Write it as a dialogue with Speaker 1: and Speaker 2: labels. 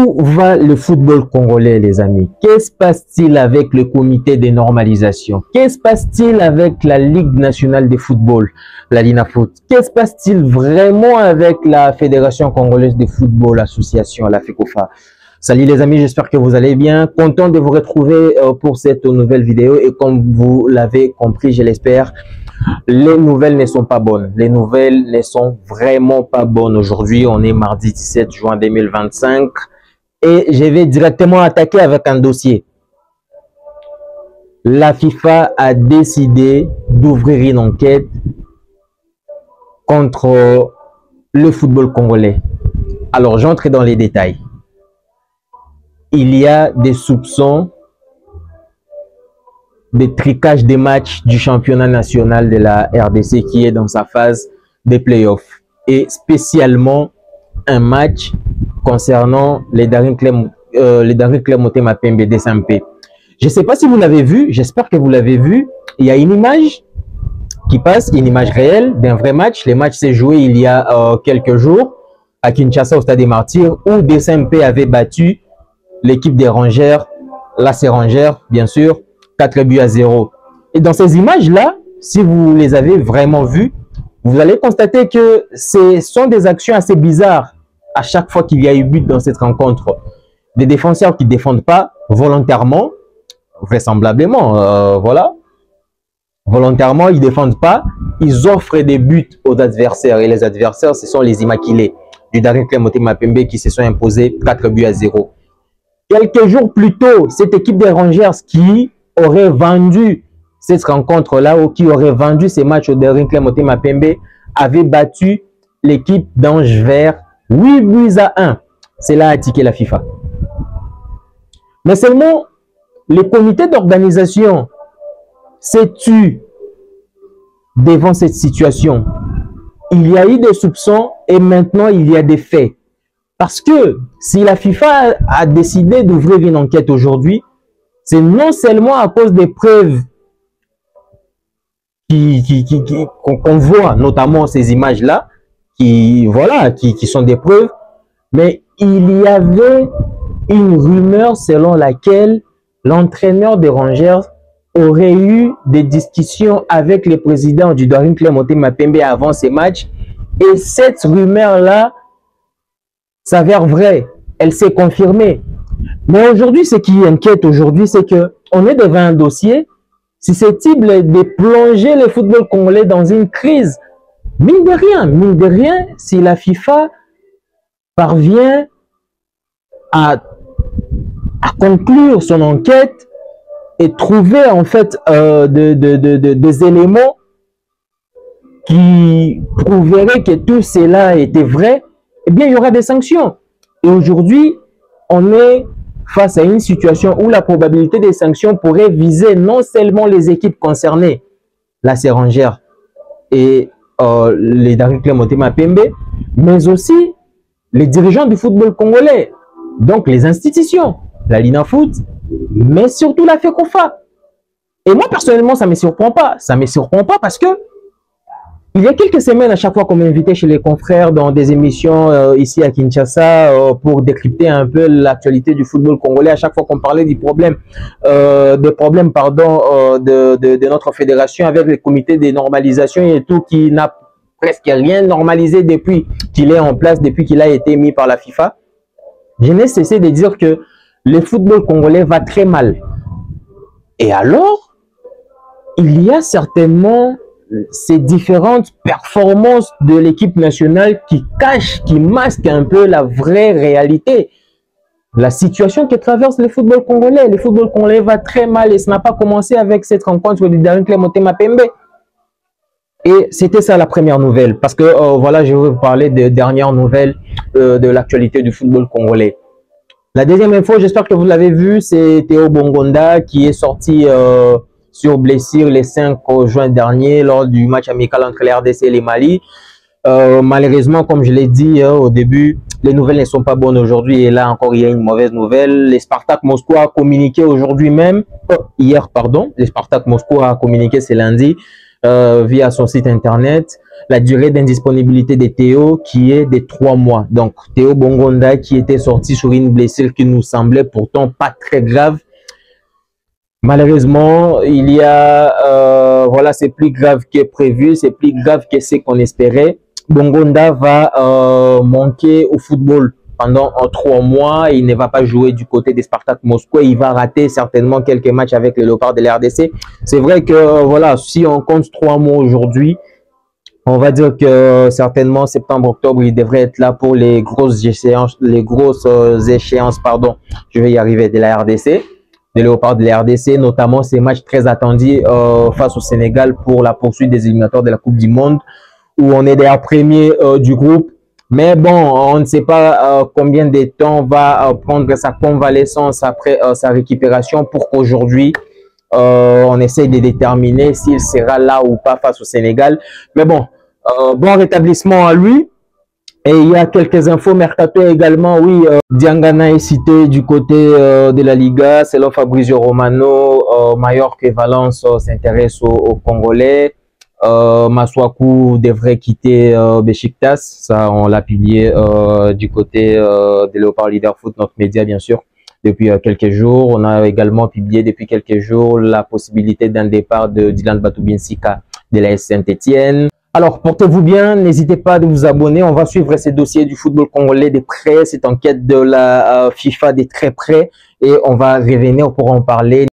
Speaker 1: Où va le football congolais, les amis? Qu'est-ce qui se passe-t-il avec le comité de normalisation? Qu'est-ce qui se passe-t-il avec la Ligue nationale de football, la Linafoot? Qu'est-ce qui se passe-t-il vraiment avec la Fédération congolaise de football, l'association, la FECOFA? Salut les amis, j'espère que vous allez bien. Content de vous retrouver pour cette nouvelle vidéo. Et comme vous l'avez compris, je l'espère, les nouvelles ne sont pas bonnes. Les nouvelles ne sont vraiment pas bonnes. Aujourd'hui, on est mardi 17 juin 2025 et je vais directement attaquer avec un dossier. La FIFA a décidé d'ouvrir une enquête contre le football congolais. Alors, j'entre dans les détails. Il y a des soupçons de tricage des matchs du championnat national de la RDC qui est dans sa phase de playoffs et spécialement un match concernant les Daring Club Motema Pembe DSMP. Je ne sais pas si vous l'avez vu, j'espère que vous l'avez vu. Il y a une image qui passe, une image réelle d'un vrai match. Le match s'est joué il y a quelques jours à Kinshasa au Stade des Martyrs où DSMP avait battu l'équipe des Rangers, la Rangers bien sûr, 4-0. Et dans ces images-là, si vous les avez vraiment vues, vous allez constater que ce sont des actions assez bizarres à chaque fois qu'il y a eu but dans cette rencontre. Des défenseurs qui ne défendent pas volontairement, vraisemblablement, voilà. Volontairement, ils ne défendent pas, ils offrent des buts aux adversaires. Et les adversaires, ce sont les Immaculés du Daring Club Motema Pembe qui se sont imposés 4-0. Quelques jours plus tôt, cette équipe des Rangers qui aurait vendu cette rencontre-là ou qui aurait vendu ces matchs au Daring Club Motema Pembe avait battu l'équipe d'Ange Vert 8-1. C'est là a tiqué la FIFA. Mais seulement, le comité d'organisation s'est tu devant cette situation. Il y a eu des soupçons et maintenant il y a des faits. Parce que si la FIFA a décidé d'ouvrir une enquête aujourd'hui, c'est non seulement à cause des preuves qu'on voit, notamment ces images-là, qui sont des preuves, mais il y avait une rumeur selon laquelle l'entraîneur des Rangers aurait eu des discussions avec le président du Daring Club Motema Pembe avant ces matchs, et cette rumeur-là s'avère vraie, elle s'est confirmée. Mais aujourd'hui, ce qui inquiète aujourd'hui, c'est que on est devant un dossier susceptible de plonger le football congolais dans une crise. Mine de rien, si la FIFA parvient à conclure son enquête et trouver en fait des éléments qui prouveraient que tout cela était vrai, eh bien, il y aura des sanctions. Et aujourd'hui, on est face à une situation où la probabilité des sanctions pourrait viser non seulement les équipes concernées, la Rangers et les Daring Club Motema Pembe, mais aussi les dirigeants du football congolais, donc les institutions, la Linafoot, mais surtout la FECOFA. Et moi, personnellement, ça ne me surprend pas. Ça ne me surprend pas parce que il y a quelques semaines, à chaque fois qu'on m'invitait chez les confrères dans des émissions ici à Kinshasa pour décrypter un peu l'actualité du football congolais, à chaque fois qu'on parlait des problèmes, de notre fédération avec le comité de normalisation et tout qui n'a presque rien normalisé depuis qu'il est en place, depuis qu'il a été mis par la FIFA, je n'ai cessé de dire que le football congolais va très mal. Et alors, il y a certainement ces différentes performances de l'équipe nationale qui cachent, qui masquent un peu la vraie réalité. La situation que traverse le football congolais. Le football congolais va très mal et ça n'a pas commencé avec cette rencontre du Daring Club Motema Pembe. Et c'était ça la première nouvelle. Parce que voilà, je vais vous parler des dernières nouvelles de l'actualité du football congolais. La deuxième info, j'espère que vous l'avez vu, c'est Théo Bongonda qui est sorti sur blessure le 5 juin dernier lors du match amical entre les RDC et les Mali. Malheureusement, comme je l'ai dit au début, les nouvelles ne sont pas bonnes aujourd'hui et là encore il y a une mauvaise nouvelle. Les Spartak Moscou a communiqué aujourd'hui même, hier pardon, les Spartak Moscou a communiqué ce lundi via son site internet la durée d'indisponibilité de Théo qui est de 3 mois. Donc Théo Bongonda qui était sorti sur une blessure qui nous semblait pourtant pas très grave. Malheureusement, il y a, voilà, c'est plus grave que prévu, c'est plus grave que ce qu'on espérait. Bongonda va manquer au football pendant 3 mois. Il ne va pas jouer du côté des Spartak Moscou. Il va rater certainement quelques matchs avec les Léopards de la RDC. C'est vrai que, voilà, si on compte 3 mois aujourd'hui, on va dire que certainement septembre-octobre, il devrait être là pour les grosses échéances, pardon, je vais y arriver, de la RDC. De Léopards de la RDC, notamment ces matchs très attendus face au Sénégal pour la poursuite des éliminatoires de la Coupe du Monde, où on est d'ailleurs premier du groupe. Mais bon, on ne sait pas combien de temps va prendre sa convalescence après sa récupération pour qu'aujourd'hui, on essaye de déterminer s'il sera là ou pas face au Sénégal. Mais bon, bon rétablissement à lui. Et il y a quelques infos mercato également. Oui, Diangana est cité du côté de la Liga. Selon Fabrizio Romano, Mallorca et Valence s'intéressent aux Congolais. Masuaku devrait quitter Besiktas. Ça, on l'a publié du côté de Léopard Leader Foot, notre média bien sûr, depuis quelques jours. On a également publié depuis quelques jours la possibilité d'un départ de Dylan Batoubinsika de la Saint-Etienne. Alors, portez-vous bien, n'hésitez pas à vous abonner. On va suivre ces dossiers du football congolais de près, cette enquête de la FIFA de très près et on va revenir pour en parler.